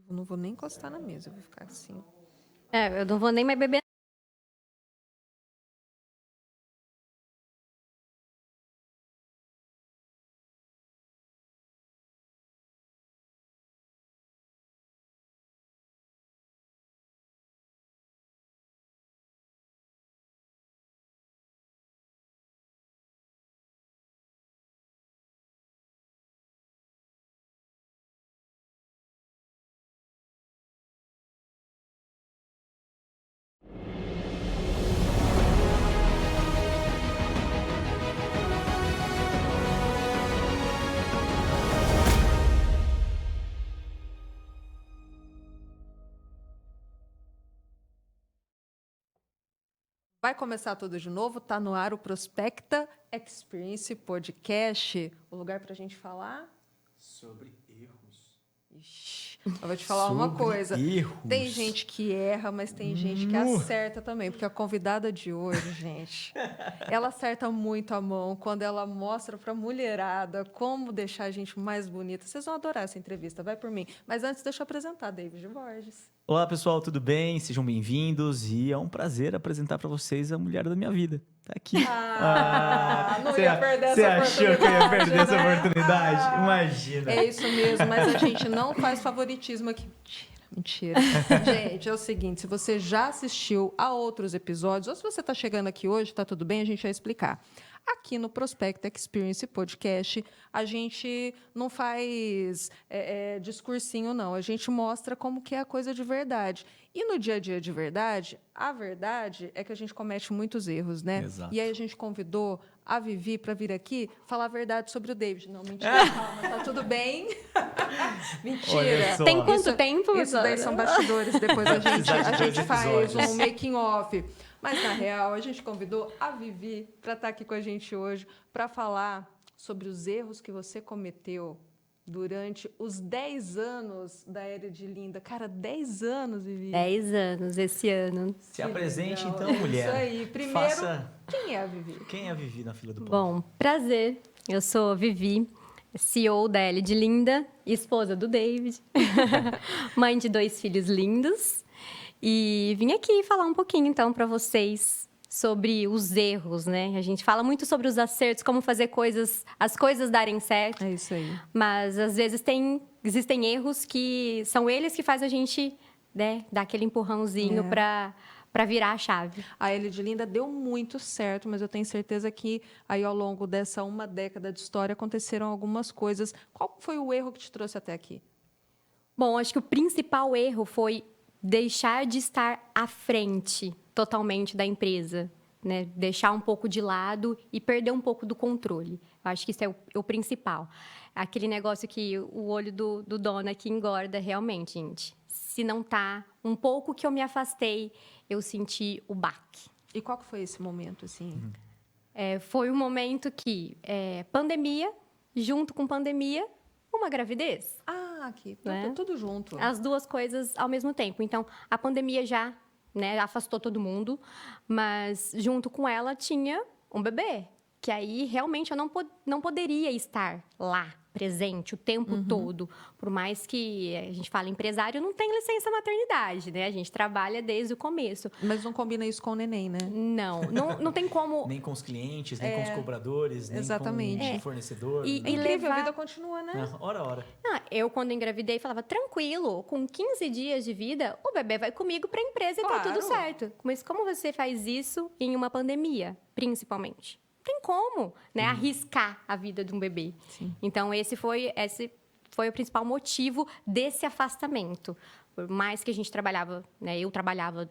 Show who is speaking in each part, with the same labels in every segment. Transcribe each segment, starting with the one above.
Speaker 1: Não vou nem encostar na mesa, eu vou ficar assim.
Speaker 2: Eu não vou nem mais beber.
Speaker 1: Vai começar tudo de novo, tá no ar o Prospecta Experience Podcast, o lugar para a gente falar
Speaker 3: sobre erros.
Speaker 1: Ixi, eu vou te falar uma coisa.
Speaker 3: Erros.
Speaker 1: Tem gente que erra, mas tem gente que acerta também. Porque a convidada de hoje, gente, ela acerta muito a mão quando ela mostra pra mulherada como deixar a gente mais bonita. Vocês vão adorar essa entrevista, vai por mim. Mas antes, deixa eu apresentar David Borges.
Speaker 3: Olá, pessoal, tudo bem? Sejam bem-vindos e é um prazer apresentar para vocês a mulher da minha vida. Tá aqui.
Speaker 1: Não ia perder essa oportunidade.
Speaker 3: Você achou que eu ia perder essa
Speaker 1: né?
Speaker 3: oportunidade? Imagina.
Speaker 1: É isso mesmo, mas a gente não faz favoritismo aqui. Mentira. Gente, é o seguinte, se você já assistiu a outros episódios, ou se você está chegando aqui hoje, tá tudo bem, a gente vai explicar. Aqui no Prospect Experience Podcast, a gente não faz discursinho, não. A gente mostra como que é a coisa de verdade. E no dia a dia de verdade, a verdade é que a gente comete muitos erros, né?
Speaker 3: Exato.
Speaker 1: E aí a gente convidou a Vivi para vir aqui falar a verdade sobre o David. Não, mentira, calma, tá tudo bem. Mentira.
Speaker 3: Olha só.
Speaker 2: Tem quanto tempo?
Speaker 1: Isso daí são bastidores, depois a
Speaker 3: precisar de
Speaker 1: gente
Speaker 3: dois
Speaker 1: faz
Speaker 3: episódios.
Speaker 1: um making off. Mas, na real, a gente convidou a Vivi para estar aqui com a gente hoje para falar sobre os erros que você cometeu durante os 10 anos da Era de Linda. Cara, 10 anos, Vivi.
Speaker 2: 10 anos esse ano.
Speaker 3: Se apresente,
Speaker 1: legal.
Speaker 3: então, mulher.
Speaker 1: Isso aí. Primeiro, quem é a Vivi?
Speaker 3: Quem é a Vivi na fila do pão?
Speaker 2: Bom, prazer. Eu sou a Vivi, CEO da L de Linda, esposa do David, mãe de 2 filhos lindos. E vim aqui falar um pouquinho, então, para vocês sobre os erros, né? A gente fala muito sobre os acertos, como fazer as coisas darem certo.
Speaker 1: É isso aí.
Speaker 2: Mas, às vezes, existem erros que são eles que fazem a gente, né, dar aquele empurrãozinho para virar a chave.
Speaker 1: A L de Linda deu muito certo, mas eu tenho certeza que aí ao longo dessa uma década de história aconteceram algumas coisas. Qual foi o erro que te trouxe até aqui?
Speaker 2: Bom, acho que o principal erro foi deixar de estar à frente totalmente da empresa, né? Deixar um pouco de lado e perder um pouco do controle. Eu acho que isso é o principal. Aquele negócio que o olho do dono aqui engorda realmente, gente. Se não tá um pouco que eu me afastei, eu senti o baque.
Speaker 1: E qual que foi esse momento, assim?
Speaker 2: Foi um momento que, pandemia, junto com pandemia, uma gravidez.
Speaker 1: Aqui,
Speaker 2: Né?
Speaker 1: tudo junto.
Speaker 2: As duas coisas ao mesmo tempo. Então, a pandemia já, né, afastou todo mundo, mas junto com ela tinha um bebê, que aí realmente eu não poderia estar lá, presente, o tempo todo. Por mais que a gente fale empresário, não tem licença maternidade, né? A gente trabalha desde o começo.
Speaker 1: Mas não combina isso com o neném, né?
Speaker 2: Não tem como...
Speaker 3: Nem com os clientes, nem com os cobradores, nem
Speaker 1: exatamente.
Speaker 3: com o fornecedor.
Speaker 2: E
Speaker 3: né?
Speaker 1: Incrível,
Speaker 2: levar-
Speaker 1: a vida continua, né?
Speaker 3: Ora.
Speaker 2: Eu, quando engravidei, falava, tranquilo, com 15 dias de vida, o bebê vai comigo para a empresa e tá
Speaker 1: Claro.
Speaker 2: tudo certo. Mas como você faz isso em uma pandemia, principalmente? Não tem como, né, arriscar a vida de um bebê.
Speaker 1: Sim.
Speaker 2: Então, esse foi o principal motivo desse afastamento. Por mais que a gente trabalhava, né, eu trabalhava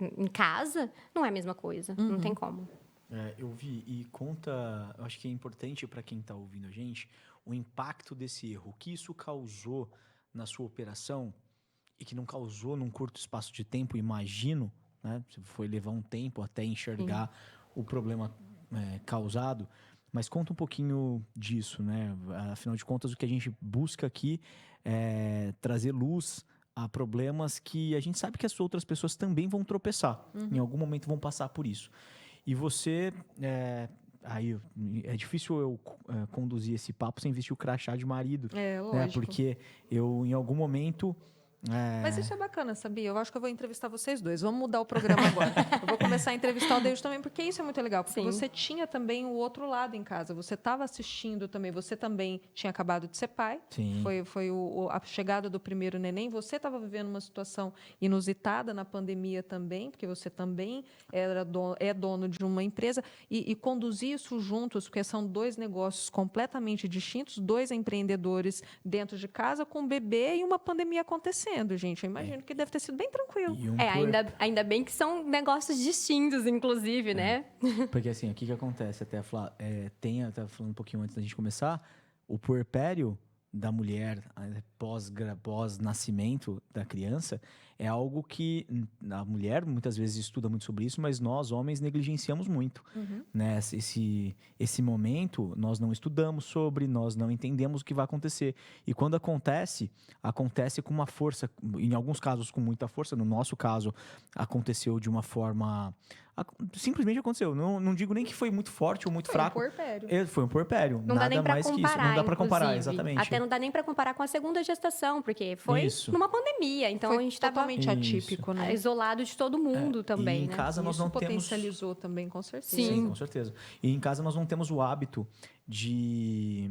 Speaker 2: em casa, não é a mesma coisa, não tem como.
Speaker 3: Eu vi e conta, eu acho que é importante para quem está ouvindo a gente, o impacto desse erro, o que isso causou na sua operação e que não causou num curto espaço de tempo, imagino, né? Foi levar um tempo até enxergar o problema causado, mas conta um pouquinho disso, né? Afinal de contas, o que a gente busca aqui é trazer luz a problemas que a gente sabe que as outras pessoas também vão tropeçar, em algum momento vão passar por isso. E você, aí é difícil eu conduzir esse papo sem vestir o crachá de marido,
Speaker 1: É,
Speaker 3: né?
Speaker 1: lógico.
Speaker 3: Porque eu, em algum momento,
Speaker 1: Mas isso é bacana, sabia? Eu acho que eu vou entrevistar vocês dois. Vamos mudar o programa agora. Eu vou começar a entrevistar o David também, porque isso é muito legal. Porque
Speaker 2: Sim.
Speaker 1: você tinha também o outro lado em casa. Você estava assistindo também. Você também tinha acabado de ser pai.
Speaker 3: Sim.
Speaker 1: Foi a chegada do primeiro neném. Você estava vivendo uma situação inusitada na pandemia também, porque você também é dono de uma empresa. E conduzir isso juntos, porque são dois negócios completamente distintos, dois empreendedores dentro de casa, com um bebê e uma pandemia acontecendo, gente. Eu imagino que deve ter sido bem tranquilo.
Speaker 2: Ainda bem que são negócios distintos, inclusive, né?
Speaker 3: Porque assim, o que acontece? Até falar, eu estava falando um pouquinho antes da gente começar, o puerpério da mulher pós-nascimento da criança é algo que a mulher muitas vezes estuda muito sobre isso, mas nós, homens, negligenciamos muito. Né? Esse momento, nós não estudamos sobre, nós não entendemos o que vai acontecer. E quando acontece com uma força, em alguns casos com muita força, no nosso caso, aconteceu de uma forma... Simplesmente aconteceu. Não digo nem que foi muito forte ou muito fraco.
Speaker 1: Foi um puerpério.
Speaker 3: Foi um puerpério.
Speaker 2: Não
Speaker 3: Nada
Speaker 2: dá nem pra
Speaker 3: mais
Speaker 2: comparar,
Speaker 3: que isso. Não dá pra comparar,
Speaker 2: inclusive.
Speaker 3: exatamente.
Speaker 2: Até não dá nem para comparar com a segunda gestação, porque foi numa pandemia. Então,
Speaker 1: foi
Speaker 2: a gente estava
Speaker 1: totalmente atípico, né?
Speaker 2: isolado de todo mundo também,
Speaker 3: e em
Speaker 2: né?
Speaker 3: casa nós
Speaker 1: Isso
Speaker 3: não temos...
Speaker 1: potencializou também, com certeza.
Speaker 3: Sim, com certeza. E em casa nós não temos o hábito de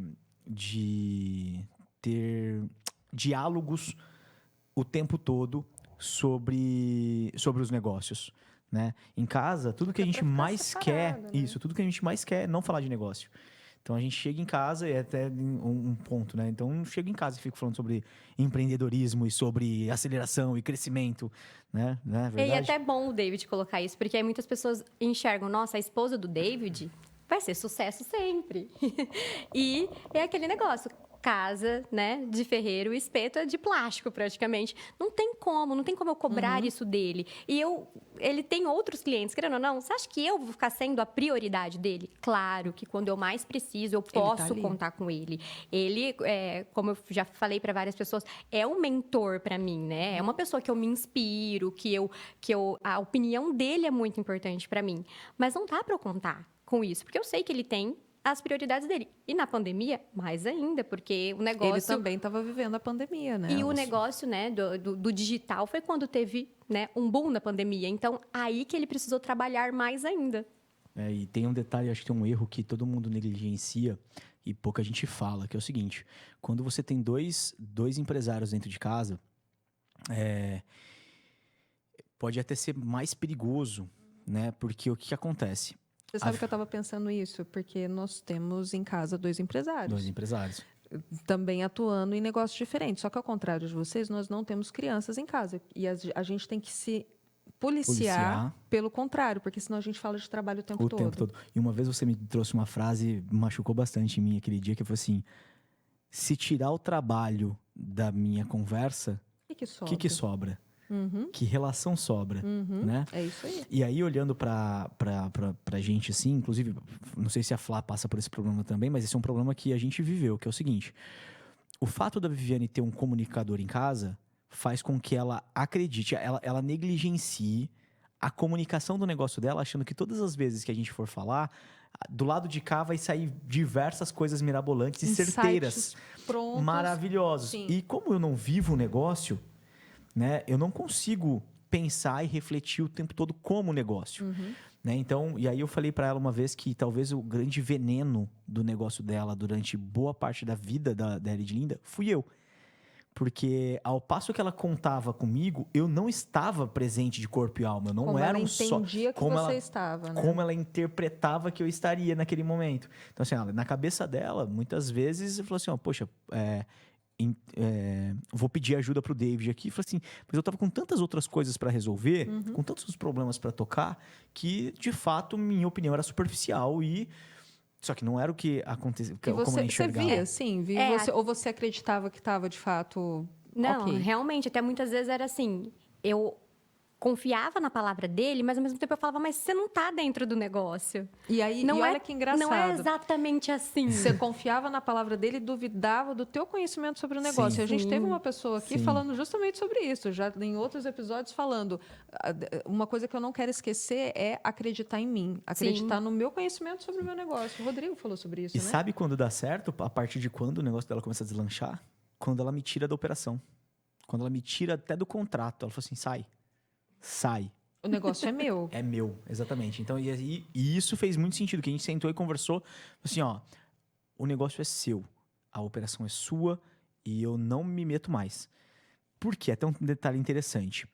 Speaker 3: ter diálogos o tempo todo sobre os negócios, né? Em casa, tudo que a gente mais quer, tudo que a gente mais quer é não falar de negócio. Então a gente chega em casa e é até um ponto, né? Então eu chego em casa e fico falando sobre empreendedorismo e sobre aceleração e crescimento, né?
Speaker 2: E é até bom o David colocar isso, porque aí muitas pessoas enxergam, nossa, a esposa do David vai ser sucesso sempre. E é aquele negócio, casa, né, de ferreiro, espeto é de plástico praticamente. Não tem como eu cobrar isso dele. E ele tem outros clientes, querendo ou não, você acha que eu vou ficar sendo a prioridade dele? Claro que quando eu mais preciso, eu posso contar com ele. Ele, como eu já falei para várias pessoas, é um mentor para mim, né? É uma pessoa que eu me inspiro, a opinião dele é muito importante para mim. Mas não dá para eu contar com isso, porque eu sei que ele tem as prioridades dele. E na pandemia, mais ainda, porque o negócio...
Speaker 1: Ele também estava vivendo a pandemia, né?
Speaker 2: E o negócio, né, do digital foi quando teve, né, um boom na pandemia. Então, aí que ele precisou trabalhar mais ainda.
Speaker 3: E tem um detalhe, acho que tem um erro que todo mundo negligencia e pouca gente fala, que é o seguinte: quando você tem dois empresários dentro de casa, pode até ser mais perigoso, né? Porque o que acontece?
Speaker 1: Você sabe que eu estava pensando isso? Porque nós temos em casa dois empresários.
Speaker 3: Dois empresários.
Speaker 1: Também atuando em negócios diferentes. Só que, ao contrário de vocês, nós não temos crianças em casa. E a gente tem que se policiar pelo contrário, porque senão a gente fala de trabalho o tempo todo.
Speaker 3: E uma vez você me trouxe uma frase, machucou bastante em mim aquele dia, que foi assim: se tirar o trabalho da minha conversa, o que sobra? Que relação sobra, né?
Speaker 1: É isso aí.
Speaker 3: E aí, olhando pra gente, assim, inclusive, não sei se a Flá passa por esse problema também, mas esse é um problema que a gente viveu, que é o seguinte: o fato da Viviane ter um comunicador em casa faz com que ela acredite, ela negligencie a comunicação do negócio dela, achando que todas as vezes que a gente for falar, do lado de cá vai sair diversas coisas mirabolantes e certeiras,
Speaker 1: prontos,
Speaker 3: maravilhosos.
Speaker 1: Sim.
Speaker 3: E como eu não vivo o negócio, né, eu não consigo pensar e refletir o tempo todo como negócio. Né? Então, e aí eu falei para ela uma vez que talvez o grande veneno do negócio dela durante boa parte da vida da Edlinda fui eu. Porque ao passo que ela contava comigo, eu não estava presente de corpo e alma. Eu não era um só.
Speaker 1: Como ela entendia que você estava, né?
Speaker 3: Como ela interpretava que eu estaria naquele momento. Então, assim, na cabeça dela, muitas vezes, eu falei assim, poxa, vou pedir ajuda pro David aqui. Falei assim, mas eu tava com tantas outras coisas para resolver, com tantos outros problemas para tocar, que, de fato, minha opinião era superficial e... Só que não era o que acontecia, como ela enxergava.
Speaker 1: Você via, sim. Ou você acreditava que estava, de fato,
Speaker 2: Não, realmente. Até muitas vezes era assim, eu confiava na palavra dele, mas ao mesmo tempo eu falava, mas você não está dentro do negócio.
Speaker 1: E olha que engraçado.
Speaker 2: Não é exatamente assim.
Speaker 1: Você confiava na palavra dele e duvidava do teu conhecimento sobre o negócio.
Speaker 3: Sim.
Speaker 1: E a gente teve uma pessoa aqui falando justamente sobre isso, já em outros episódios falando. Uma coisa que eu não quero esquecer é acreditar em mim, acreditar no meu conhecimento sobre o meu negócio. O Rodrigo falou sobre isso,
Speaker 3: E
Speaker 1: né?
Speaker 3: sabe quando dá certo? A partir de quando o negócio dela começa a deslanchar? Quando ela me tira da operação. Quando ela me tira até do contrato, ela falou assim, sai.
Speaker 1: O negócio é meu.
Speaker 3: É meu, exatamente. Então, e isso fez muito sentido, que a gente sentou e conversou, assim, ó, o negócio é seu, a operação é sua e eu não me meto mais. Por quê? Até um detalhe interessante.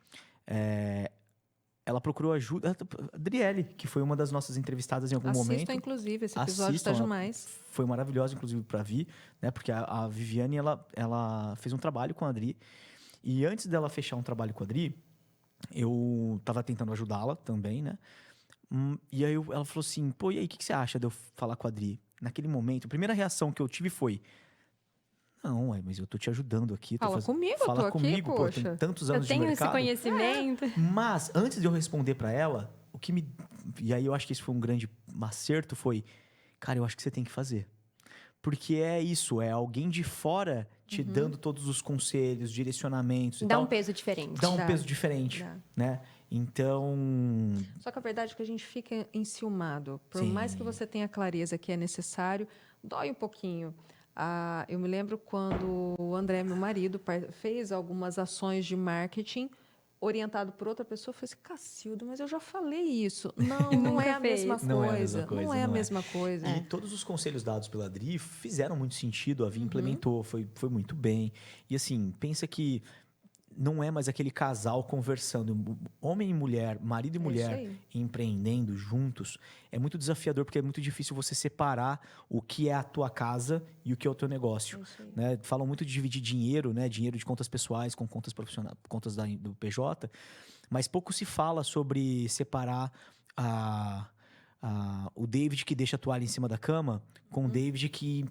Speaker 3: Ela procurou ajuda, a Adriele, que foi uma das nossas entrevistadas em algum momento.
Speaker 1: Assistam, inclusive, esse episódio está demais.
Speaker 3: Foi maravilhosa, inclusive, para vir, né? Porque a Viviane, ela fez um trabalho com a Adri, e antes dela fechar um trabalho com a Adri, eu tava tentando ajudá-la também, né? E aí ela falou assim, pô, e aí, o que você acha de eu falar com a Adri? Naquele momento, a primeira reação que eu tive foi, não, mas eu tô te ajudando aqui.
Speaker 1: Fala comigo,
Speaker 3: pô, tem tantos anos de mercado.
Speaker 2: Eu tenho esse conhecimento.
Speaker 3: Mas, antes de eu responder pra ela, e aí eu acho que isso foi um grande acerto, foi, cara, eu acho que você tem que fazer. Porque é isso, é alguém de fora te dando todos os conselhos, direcionamentos e
Speaker 2: Dá
Speaker 3: tal.
Speaker 2: um peso diferente.
Speaker 3: Dá um peso diferente, né? Então...
Speaker 1: Só que a verdade é que a gente fica enciumado. Por
Speaker 3: Sim.
Speaker 1: mais que você tenha clareza que é necessário, dói um pouquinho. Eu me lembro quando o André, meu marido, fez algumas ações de marketing orientado por outra pessoa, eu falei assim, Cacilda, mas eu já falei isso. Não é a mesma coisa. Não é a mesma coisa.
Speaker 3: E todos os conselhos dados pela Adri fizeram muito sentido, a Vi implementou, foi muito bem. E assim, pensa que não é mais aquele casal conversando, homem e mulher, marido e mulher, empreendendo juntos. É muito desafiador, porque é muito difícil você separar o que é a tua casa e o que é o teu negócio. Né? Falam muito de dividir dinheiro, né? Dinheiro de contas pessoais com contas profissionais, contas do PJ, mas pouco se fala sobre separar o David que deixa a toalha em cima da cama com o David que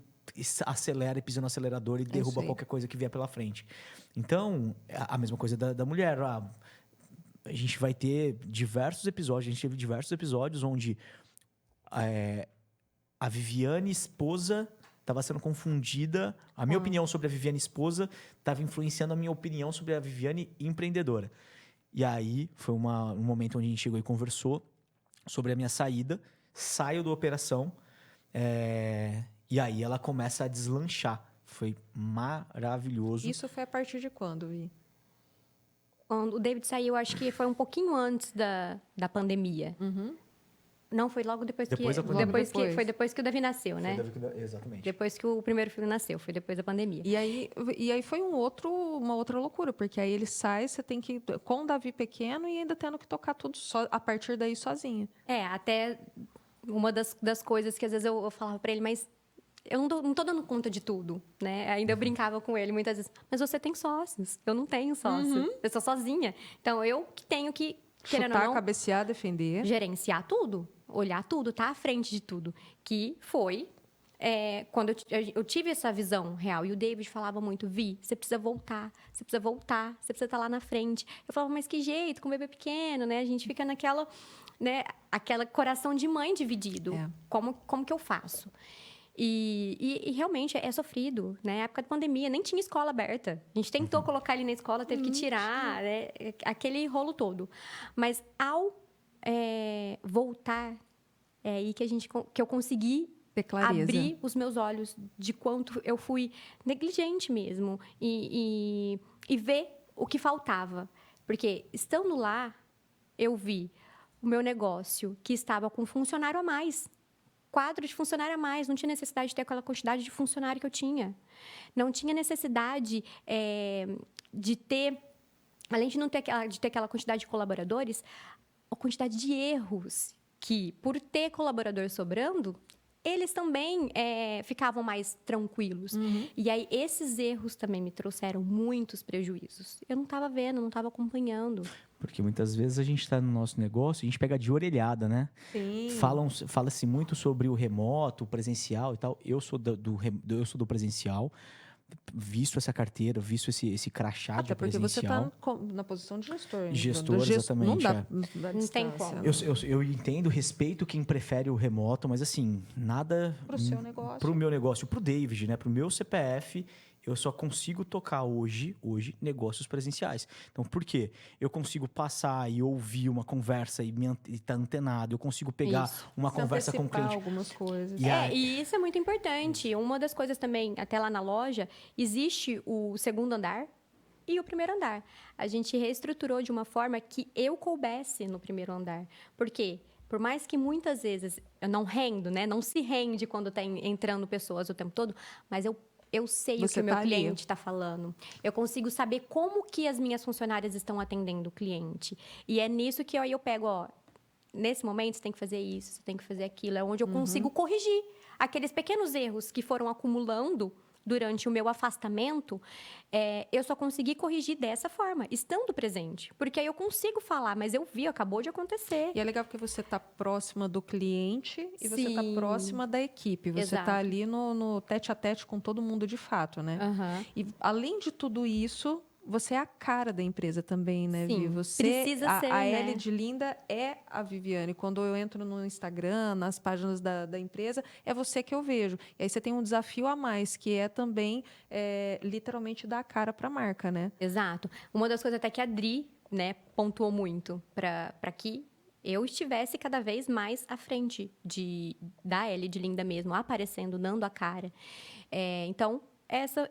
Speaker 3: acelera e pisa no acelerador e derruba qualquer coisa que vier pela frente. Então, a mesma coisa da mulher. A gente vai ter diversos episódios, a gente teve diversos episódios onde a Viviane esposa estava sendo confundida, a minha opinião sobre a Viviane esposa estava influenciando a minha opinião sobre a Viviane empreendedora. E aí, foi um momento onde a gente chegou e conversou sobre a minha saída, saio da operação, e aí ela começa a deslanchar. Foi maravilhoso.
Speaker 1: Isso foi a partir de quando, Vi?
Speaker 2: Quando o David saiu, acho que foi um pouquinho antes da pandemia. Não, foi logo depois que... Foi depois que o Davi nasceu, né?
Speaker 3: Exatamente.
Speaker 2: Depois que o primeiro filho nasceu, foi depois da pandemia.
Speaker 1: E aí foi uma outra loucura, porque aí ele sai, você tem que... Com o Davi pequeno e ainda tendo que tocar tudo a partir daí sozinha.
Speaker 2: Até uma das coisas que às vezes eu falava para ele, mas eu não tô dando conta de tudo, né? Ainda eu brincava com ele muitas vezes, mas você tem sócios, eu não tenho sócio, eu sou sozinha. Então, eu que tenho que, querendo ou não,
Speaker 1: cabecear, defender.
Speaker 2: Gerenciar tudo, olhar tudo, estar à frente de tudo. Que foi quando eu tive essa visão real. E o David falava muito, Vi, você precisa voltar, você precisa estar lá na frente. Eu falava, mas que jeito, com um bebê pequeno, né? A gente fica naquela, né? Aquela coração de mãe dividido. Como que eu faço? E realmente é sofrido, né? Na época da pandemia, nem tinha escola aberta. A gente tentou colocar ele na escola, teve que tirar, né? Aquele rolo todo. Mas ao voltar, é aí que eu consegui abrir os meus olhos de quanto eu fui negligente mesmo e ver o que faltava. Porque, estando lá, eu vi o meu negócio que estava com funcionário a mais. Quadro de funcionário a mais, não tinha necessidade de ter aquela quantidade de funcionário que eu tinha. Não tinha necessidade de ter, além de não ter aquela quantidade de colaboradores, a quantidade de erros que, por ter colaborador sobrando, eles também ficavam mais tranquilos. E aí, esses erros também me trouxeram muitos prejuízos. Eu não estava vendo, não estava acompanhando.
Speaker 3: Porque muitas vezes a gente está no nosso negócio e a gente pega de orelhada, né?
Speaker 1: Sim.
Speaker 3: Fala-se muito sobre o remoto, o presencial e tal. Eu sou do presencial, visto essa carteira, visto esse crachá de presencial.
Speaker 1: Até porque você está na posição de gestor.
Speaker 3: Gestor, exatamente.
Speaker 1: Não dá
Speaker 2: Não tem como.
Speaker 3: Eu entendo, respeito quem prefere o remoto, mas assim, nada...
Speaker 1: Para o seu negócio.
Speaker 3: Para o meu negócio, para o David, né? Para o meu CPF... Eu só consigo tocar hoje negócios presenciais. Então, por quê? Eu consigo passar e ouvir uma conversa e estar antenado. Eu consigo pegar uma conversa com o cliente.
Speaker 1: Algumas coisas.
Speaker 2: E isso é muito importante. Uma das coisas também, até lá na loja, existe o segundo andar, e o primeiro andar. A gente reestruturou de uma forma que eu coubesse no primeiro andar. Por quê? Por mais que muitas vezes eu não rendo, né? Não se rende quando está entrando pessoas o tempo todo, mas eu sei o que o meu cliente está falando. Eu consigo saber como que as minhas funcionárias estão atendendo o cliente. E é nisso que eu pego, nesse momento você tem que fazer isso, você tem que fazer aquilo. É onde eu consigo corrigir aqueles pequenos erros que foram acumulando durante o meu afastamento. Eu só consegui corrigir dessa forma, estando presente. Porque aí eu consigo falar, mas eu vi, acabou de acontecer.
Speaker 1: E é legal porque você está próxima do cliente e você está
Speaker 2: Sim.
Speaker 1: próxima da equipe. Você está ali no tete a tete com todo mundo de fato, né? E além de tudo isso, você é a cara da empresa também, né,
Speaker 2: Sim,
Speaker 1: Vi? Você,
Speaker 2: precisa ser,
Speaker 1: a
Speaker 2: né?
Speaker 1: Ellie de Linda é a Viviane. Quando eu entro no Instagram, nas páginas da empresa, é você que eu vejo. E aí você tem um desafio a mais, que é também, literalmente, dar a cara para a marca, né?
Speaker 2: Exato. Uma das coisas até que a Dri, né, pontuou muito para que eu estivesse cada vez mais à frente da Ellie de Linda mesmo, aparecendo, dando a cara. Então,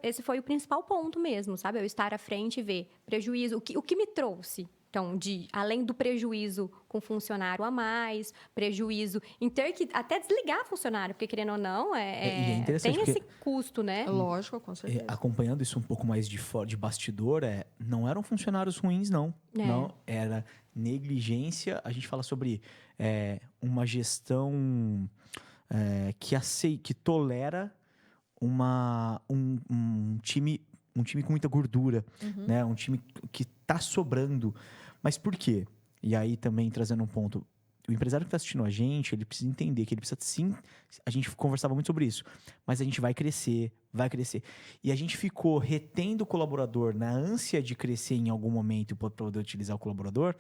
Speaker 2: esse foi o principal ponto mesmo, sabe? Eu estar à frente e ver prejuízo. O que me trouxe? Então, além do prejuízo com funcionário a mais, prejuízo em ter que até desligar funcionário, porque, querendo ou não,
Speaker 3: E é interessante
Speaker 2: tem esse
Speaker 3: porque-
Speaker 2: custo, né?
Speaker 1: Lógico, com certeza.
Speaker 3: Acompanhando isso um pouco mais de bastidor, não eram funcionários ruins, não. Não, era negligência. A gente fala sobre uma gestão que tolera um time com muita gordura, né? Um time que tá sobrando. Mas por quê? E aí também trazendo um ponto, o empresário que está assistindo a gente, ele precisa entender que ele precisa sim. A gente conversava muito sobre isso, mas a gente vai crescer, vai crescer. E a gente ficou retendo o colaborador na ânsia de crescer em algum momento para poder utilizar o colaborador.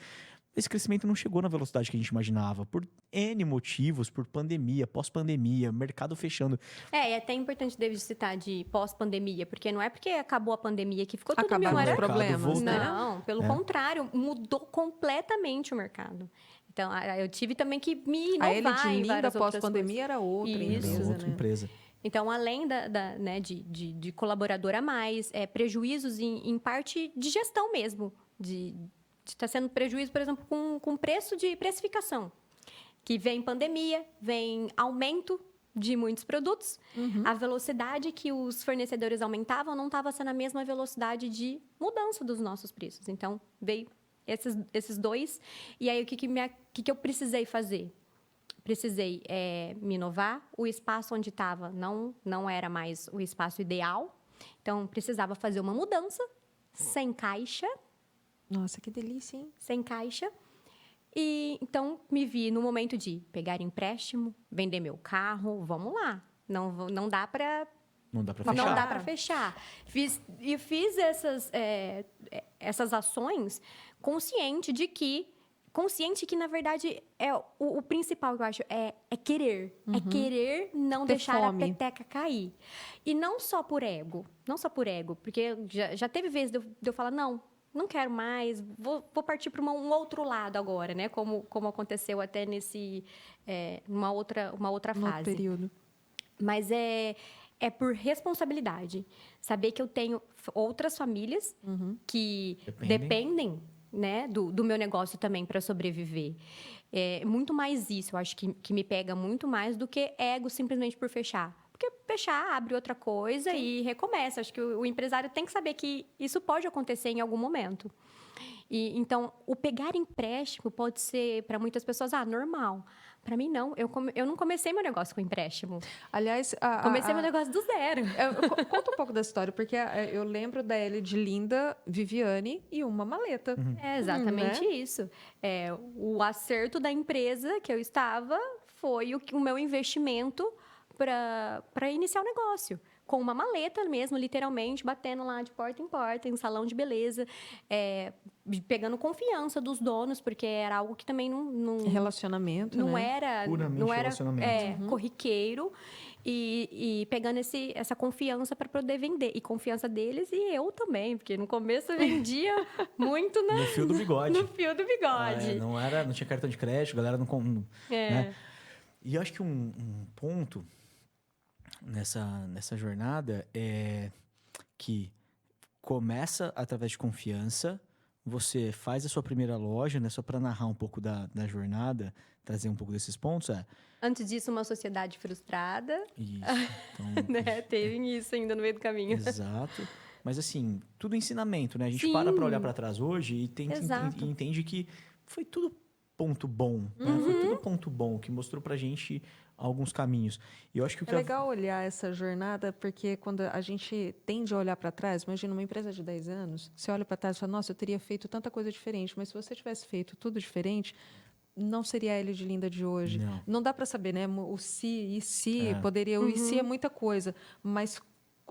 Speaker 3: Esse crescimento não chegou na velocidade que a gente imaginava, por N motivos, por pandemia, pós-pandemia, mercado fechando.
Speaker 2: É até importante, David, citar de pós-pandemia, porque não é porque acabou a pandemia que ficou tudo
Speaker 1: Acabaram
Speaker 2: mil.
Speaker 1: os problemas, né?
Speaker 2: Não, pelo contrário, mudou completamente o mercado. Então, eu tive também que me
Speaker 1: A Ellie
Speaker 2: inovar
Speaker 1: de
Speaker 2: em
Speaker 1: Linda
Speaker 2: várias outras
Speaker 1: pós-pandemia
Speaker 2: coisas.
Speaker 1: era outra
Speaker 2: Isso.
Speaker 1: empresa,
Speaker 3: Era outra
Speaker 1: né?
Speaker 3: empresa.
Speaker 2: Então, além né, de colaborador a mais, prejuízos em parte de gestão mesmo, de estar sendo prejuízo, por exemplo, com preço de precificação, que vem pandemia, vem aumento de muitos produtos, a velocidade que os fornecedores aumentavam não estava sendo a mesma velocidade de mudança dos nossos preços. Então, veio esses dois. E aí, o que eu precisei fazer? Precisei me inovar. O espaço onde estava não era mais o espaço ideal. Então, precisava fazer uma mudança sem caixa.
Speaker 1: Nossa, que delícia, hein?
Speaker 2: Sem caixa. E então me vi no momento de pegar empréstimo, vender meu carro, vamos lá. Não dá para
Speaker 3: Não dá para fechar.
Speaker 2: não dá para fechar. Fiz essas ações consciente que na verdade o principal que eu acho é querer, é querer não
Speaker 1: Ter
Speaker 2: deixar
Speaker 1: fome.
Speaker 2: a peteca cair. E não só por ego, porque já teve vezes de eu falar não quero mais, vou partir para um outro lado agora, né? Como aconteceu até uma outra
Speaker 1: No
Speaker 2: fase.
Speaker 1: período.
Speaker 2: Mas é por responsabilidade. Saber que eu tenho outras famílias que dependem, né, do meu negócio também para sobreviver. É muito mais isso, eu acho que me pega muito mais do que ego simplesmente por fechar. Porque fechar, abre outra coisa e recomeça. Acho que o empresário tem que saber que isso pode acontecer em algum momento. E, então, o pegar empréstimo pode ser, para muitas pessoas, normal. Para mim, não. Eu não comecei meu negócio com empréstimo.
Speaker 1: Aliás,
Speaker 2: Comecei meu negócio do zero.
Speaker 1: Conta um pouco da história, porque eu lembro da Ellie de Linda, Viviane e uma maleta.
Speaker 2: É exatamente
Speaker 1: Né?
Speaker 2: isso. O acerto da empresa que eu estava foi o meu investimento para iniciar o negócio. Com uma maleta mesmo, literalmente, batendo lá de porta em porta, em salão de beleza, pegando confiança dos donos, porque era algo que também não
Speaker 1: Relacionamento,
Speaker 2: não
Speaker 1: né?
Speaker 2: era,
Speaker 3: Puramente
Speaker 2: não era
Speaker 3: relacionamento.
Speaker 2: corriqueiro e pegando essa confiança para poder vender. E confiança deles e eu também, porque no começo eu vendia muito
Speaker 3: No fio do bigode.
Speaker 2: no fio do bigode.
Speaker 3: Não tinha cartão de crédito, a galera não. Né? E eu acho que um ponto nessa jornada é que começa através de confiança, você faz a sua primeira loja, né? Só para narrar um pouco da jornada, trazer um pouco desses pontos,
Speaker 2: Antes disso, uma sociedade frustrada,
Speaker 3: isso. Então,
Speaker 2: né? Teve isso ainda no meio do caminho.
Speaker 3: exato. Mas assim, tudo ensinamento, né? A gente
Speaker 2: Sim.
Speaker 3: para olhar para trás hoje e
Speaker 2: Exato.
Speaker 3: e entende que foi tudo ponto bom, né? Foi tudo ponto bom que mostrou pra gente alguns caminhos. E eu acho que o
Speaker 1: É
Speaker 3: que
Speaker 1: legal olhar essa jornada, porque quando a gente tende a olhar para trás, imagina uma empresa de 10 anos, você olha para trás e fala, nossa, eu teria feito tanta coisa diferente, mas se você tivesse feito tudo diferente, não seria a Elia de Linda de hoje.
Speaker 3: Não.
Speaker 1: Dá para saber, né? O se,
Speaker 3: É.
Speaker 1: poderia, o e se é muita coisa, mas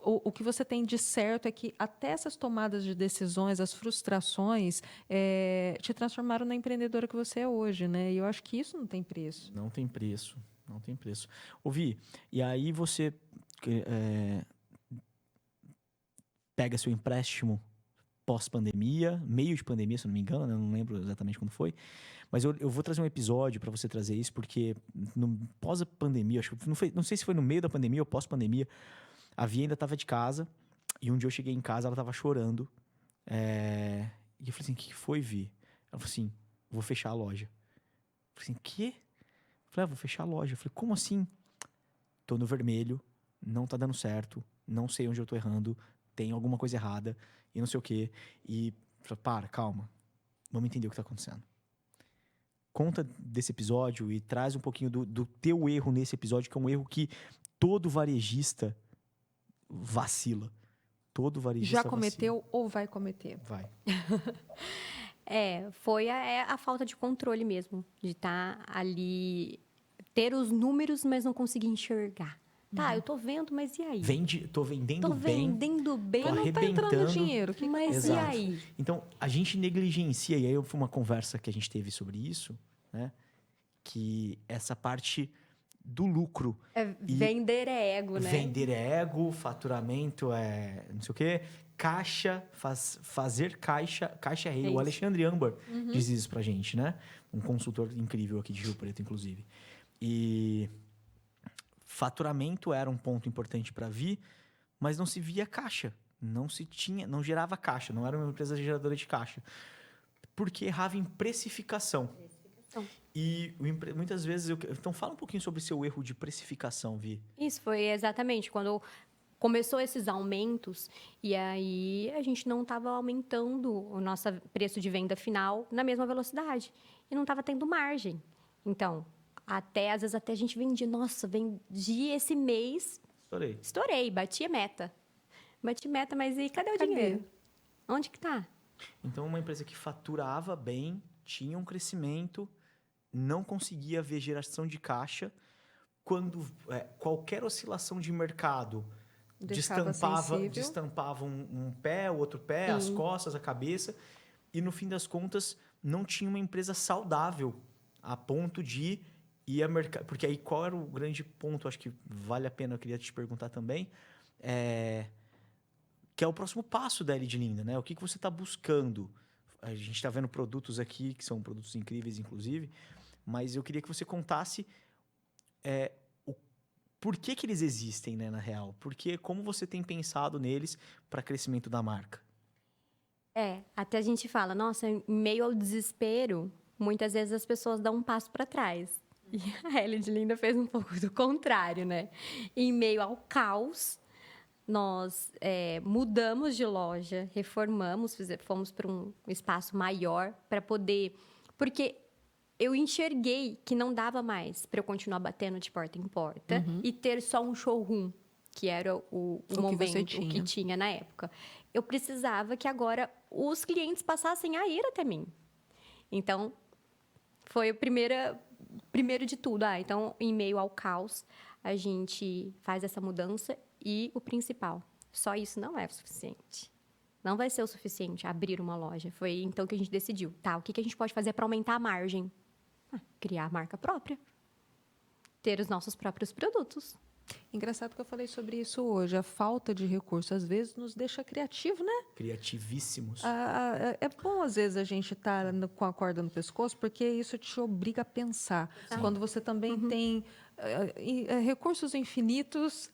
Speaker 1: o que você tem de certo é que até essas tomadas de decisões, as frustrações, te transformaram na empreendedora que você é hoje, né? E eu acho que isso não tem preço.
Speaker 3: Não tem preço, não tem preço. Ouvi, e aí você pega seu empréstimo pós-pandemia, meio de pandemia, se eu não me engano, né? Eu não lembro exatamente quando foi. Mas eu vou trazer um episódio para você trazer isso, porque no pós-pandemia, acho que não sei se foi no meio da pandemia ou pós-pandemia, a Vi ainda estava de casa, e um dia eu cheguei em casa, ela estava chorando. E eu falei assim, o que foi, Vi? Ela falou assim, vou fechar a loja. Eu falei assim, quê? Eu falei, vou fechar a loja. Eu falei, como assim? Tô no vermelho, não tá dando certo, não sei onde eu tô errando, tem alguma coisa errada, e não sei o quê. E, falei, calma, vamos entender o que tá acontecendo. Conta desse episódio e traz um pouquinho do teu erro nesse episódio, que é um erro que todo varejista vacila. Todo varejista
Speaker 1: Já cometeu ou vai cometer?
Speaker 3: Vai.
Speaker 2: Foi a falta de controle mesmo, de estar ali, ter os números, mas não conseguir enxergar. Tá, eu tô vendo, mas e aí?
Speaker 3: Tô vendendo
Speaker 2: Tô
Speaker 3: bem.
Speaker 2: vendendo bem,
Speaker 3: Tô
Speaker 1: Mas não tá entrando
Speaker 3: arrebentando.
Speaker 1: dinheiro.
Speaker 2: mas
Speaker 3: Exato.
Speaker 2: e aí?
Speaker 3: Então, a gente negligencia, e aí foi uma conversa que a gente teve sobre isso, né? Que essa parte do lucro.
Speaker 2: Vender é ego, né?
Speaker 3: Vender é ego, faturamento é não sei o quê, caixa, fazer caixa é rei. O
Speaker 2: isso.
Speaker 3: Alexandre Ambar diz isso pra gente, né? Um consultor incrível aqui de Rio Preto, inclusive. E faturamento era um ponto importante para Vi, mas não se via caixa. Não gerava caixa, não era uma empresa geradora de caixa. Porque errava em precificação. E muitas vezes... Então, fala um pouquinho sobre o seu erro de precificação, Vi.
Speaker 2: Isso foi exatamente quando começou esses aumentos e aí a gente não estava aumentando o nosso preço de venda final na mesma velocidade e não estava tendo margem. Então, às vezes até a gente vendia, nossa, vendi esse mês, estourei, bati a meta. Bati meta, mas e cadê o dinheiro? Onde que tá?
Speaker 3: Então, uma empresa que faturava bem, tinha um crescimento, não conseguia ver geração de caixa. Quando qualquer oscilação de mercado destampava um pé, o outro pé, as costas, a cabeça. E, no fim das contas, não tinha uma empresa saudável a ponto de ir a mercado. Porque aí, qual era o grande ponto? Acho que vale a pena, eu queria te perguntar também. Que é o próximo passo da Elia de Linda, né? O que você está buscando? A gente está vendo produtos aqui, que são produtos incríveis, inclusive, mas eu queria que você contasse por que eles existem, né, na real? Como você tem pensado neles para crescimento da marca?
Speaker 2: Até a gente fala, nossa, em meio ao desespero, muitas vezes as pessoas dão um passo para trás. E a Elia de Linda fez um pouco do contrário, né? Em meio ao caos, nós mudamos de loja, reformamos, fomos para um espaço maior para poder... Porque eu enxerguei que não dava mais para eu continuar batendo de porta em porta e ter só um showroom, que era o momento, o que tinha na época. Eu precisava que agora os clientes passassem a ir até mim. Então, foi o primeiro de tudo. Então, em meio ao caos, a gente faz essa mudança. E o principal, só isso não é o suficiente. Não vai ser o suficiente abrir uma loja. Foi então que a gente decidiu, o que a gente pode fazer para aumentar a margem? Criar a marca própria. Ter os nossos próprios produtos.
Speaker 1: Engraçado que eu falei sobre isso hoje. A falta de recurso, às vezes, nos deixa criativo, né?
Speaker 3: Criativíssimos.
Speaker 1: É bom, às vezes, a gente estar com a corda no pescoço, porque isso te obriga a pensar. Quando você também tem recursos infinitos,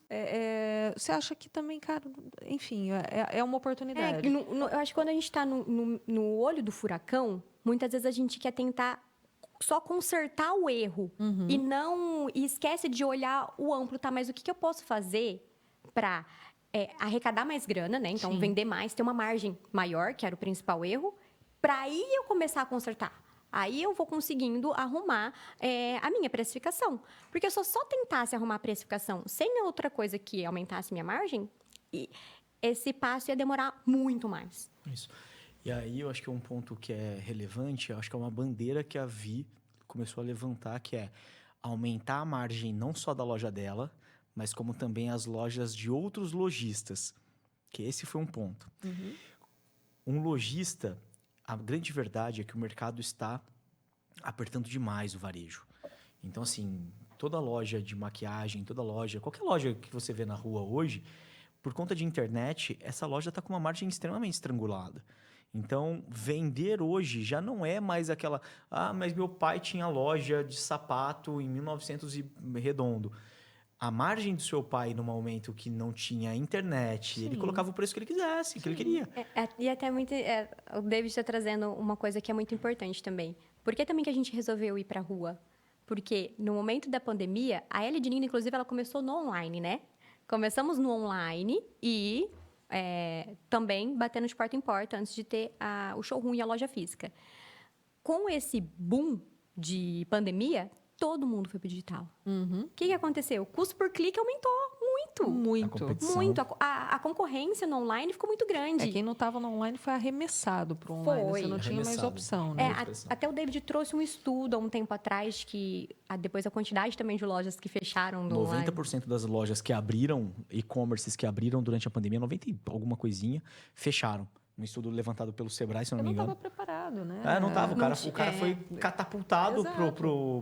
Speaker 1: você acha que também, cara, enfim, é uma oportunidade.
Speaker 2: Eu acho que quando a gente está no olho do furacão, muitas vezes a gente quer tentar só consertar o erro e esquece de olhar o amplo, tá? Mas o que eu posso fazer para arrecadar mais grana, né? Então, vender mais, ter uma margem maior, que era o principal erro, para aí eu começar a consertar. Aí eu vou conseguindo arrumar a minha precificação. Porque se eu só tentasse arrumar a precificação sem outra coisa que aumentasse minha margem, esse passo ia demorar muito mais.
Speaker 3: Isso. E aí eu acho que um ponto que é relevante, eu acho que é uma bandeira que a Vi começou a levantar, que é aumentar a margem não só da loja dela, mas como também as lojas de outros lojistas. Que esse foi um ponto. Um lojista, a grande verdade é que o mercado está apertando demais o varejo. Então, assim, toda loja de maquiagem, qualquer loja que você vê na rua hoje, por conta de internet, essa loja está com uma margem extremamente estrangulada. Então, vender hoje já não é mais aquela... Ah, mas meu pai tinha loja de sapato em 1900 e redondo. A margem do seu pai, no momento que não tinha internet, ele colocava o preço que ele quisesse, que ele queria.
Speaker 2: E até muito... o David está trazendo uma coisa que é muito importante também. Por que também que a gente resolveu ir para a rua? Porque no momento da pandemia, a L de Nina, inclusive, ela começou no online, né? Começamos no online e também batendo de porta em porta antes de ter o showroom e a loja física. Com esse boom de pandemia, todo mundo foi para o digital. O que aconteceu? O custo por clique aumentou muito. A concorrência no online ficou muito grande.
Speaker 1: Quem não estava no online foi arremessado para o online. Você não tinha mais opção, né?
Speaker 2: Até o David trouxe um estudo há um tempo atrás que depois a quantidade também de lojas que fecharam no
Speaker 3: 90%
Speaker 2: online.
Speaker 3: das lojas que abriram, e-commerces que abriram durante a pandemia, 90 e alguma coisinha, fecharam. Um estudo levantado pelo Sebrae, se eu não me engano.
Speaker 1: Não estava preparado, né?
Speaker 3: Não estava. O cara foi catapultado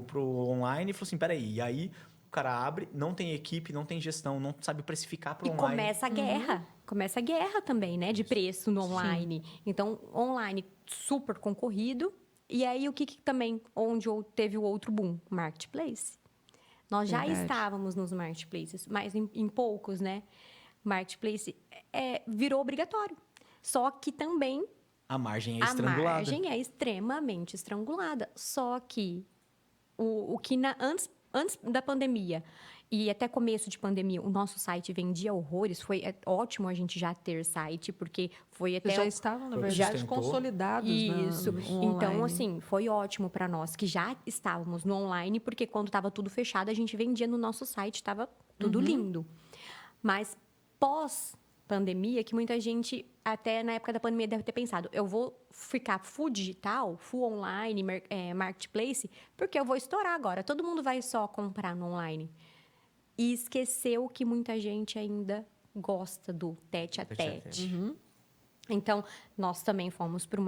Speaker 3: pro online e falou assim, peraí. E aí o cara abre, não tem equipe, não tem gestão, não sabe precificar pro online.
Speaker 2: E começa a guerra. Começa a guerra também, né? De preço no online. Então, online super concorrido. E aí, o que também, onde teve o outro boom? Marketplace. Nós já estávamos nos marketplaces, mas em poucos, né? Marketplace virou obrigatório. Só que também...
Speaker 3: A margem é estrangulada.
Speaker 2: A margem é extremamente estrangulada. Só que o que antes da pandemia e até começo de pandemia, o nosso site vendia horrores. Foi ótimo a gente já ter site, porque foi até...
Speaker 1: Já estavam, na verdade, consolidados.
Speaker 2: Isso.
Speaker 1: No
Speaker 2: então,
Speaker 1: online.
Speaker 2: assim, foi ótimo para nós que já estávamos no online, porque quando estava tudo fechado, a gente vendia no nosso site, estava tudo lindo. Mas pós-pandemia, que muita gente, até na época da pandemia, deve ter pensado, eu vou ficar full digital, full online, marketplace, porque eu vou estourar agora. Todo mundo vai só comprar no online. E esqueceu que muita gente ainda gosta do tete-a-tete. Então, nós também fomos para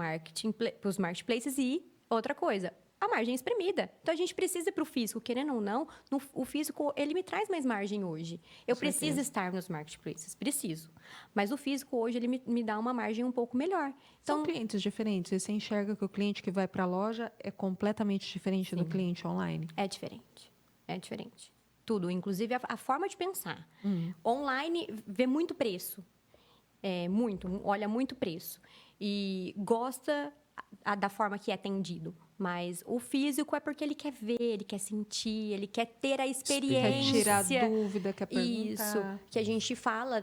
Speaker 2: os marketplaces e outra coisa, a margem espremida. Então, a gente precisa ir para o físico, querendo ou não, o físico, ele me traz mais margem hoje. Eu preciso estar nos marketplaces, preciso. Mas o físico, hoje, ele me dá uma margem um pouco melhor. Então,
Speaker 1: são clientes diferentes. Você enxerga que o cliente que vai para a loja é completamente diferente do cliente online?
Speaker 2: É diferente. Tudo, inclusive a forma de pensar. Online vê muito preço. Olha muito preço. E gosta da forma que é atendido. Mas o físico é porque ele quer ver, ele quer sentir, ele quer ter a experiência.
Speaker 1: Quer tirar dúvida, quer perguntar.
Speaker 2: Isso, que a gente fala,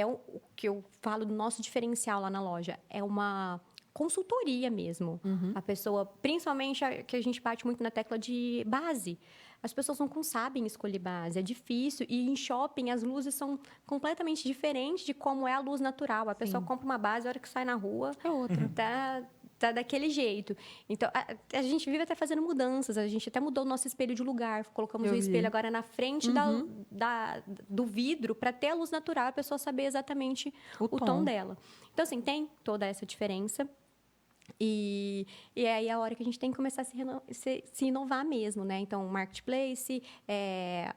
Speaker 2: o que eu falo do nosso diferencial lá na loja. É uma consultoria mesmo. A pessoa, principalmente que a gente bate muito na tecla de base. As pessoas não sabem escolher base, é difícil. E em shopping, as luzes são completamente diferentes de como é a luz natural. A pessoa compra uma base, a hora que sai na rua,
Speaker 1: é outra.
Speaker 2: Tá daquele jeito. Então, a gente vive até fazendo mudanças. A gente até mudou o nosso espelho de lugar. Colocamos o espelho agora na frente do vidro para ter a luz natural, a pessoa saber exatamente o tom dela. Então, assim, tem toda essa diferença. E aí é a hora que a gente tem que começar a se inovar mesmo, né? Então, marketplace,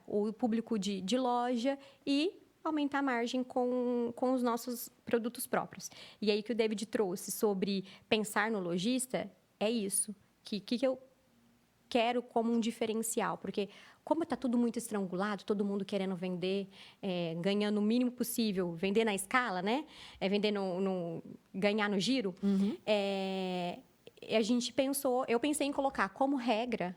Speaker 2: o público de loja e aumentar a margem com os nossos produtos próprios. E aí que o David trouxe sobre pensar no lojista, é isso. Que eu quero como um diferencial, porque como está tudo muito estrangulado, todo mundo querendo vender, ganhando o mínimo possível, vender na escala, né? Vender ganhar no giro. Eu pensei em colocar como regra,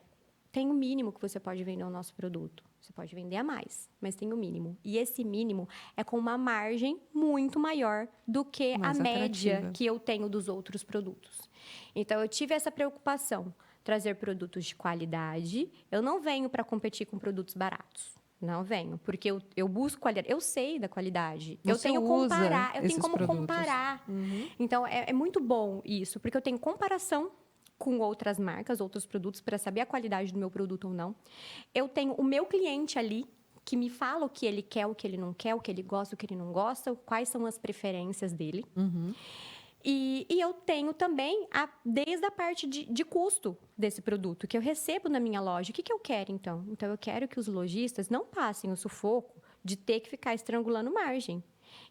Speaker 2: tem o mínimo que você pode vender o nosso produto. Você pode vender a mais, mas tem o mínimo. E esse mínimo é com uma margem muito maior do que
Speaker 1: Mais
Speaker 2: a média
Speaker 1: atrativa.
Speaker 2: que eu tenho dos outros produtos. Então, eu tive essa preocupação. Trazer produtos de qualidade. Eu não venho para competir com produtos baratos. Não venho, porque eu busco qualidade. Eu sei da qualidade.
Speaker 1: Você
Speaker 2: eu tenho
Speaker 1: usa
Speaker 2: comparar, eu tenho
Speaker 1: esses
Speaker 2: como
Speaker 1: produtos.
Speaker 2: comparar. Então, é muito bom isso, porque eu tenho comparação com outras marcas, outros produtos, para saber a qualidade do meu produto ou não. Eu tenho o meu cliente ali, que me fala o que ele quer, o que ele não quer, o que ele gosta, o que ele não gosta, quais são as preferências dele. E eu tenho também, desde a parte de custo desse produto, que eu recebo na minha loja. O que eu quero, então? Então, eu quero que os lojistas não passem o sufoco de ter que ficar estrangulando margem.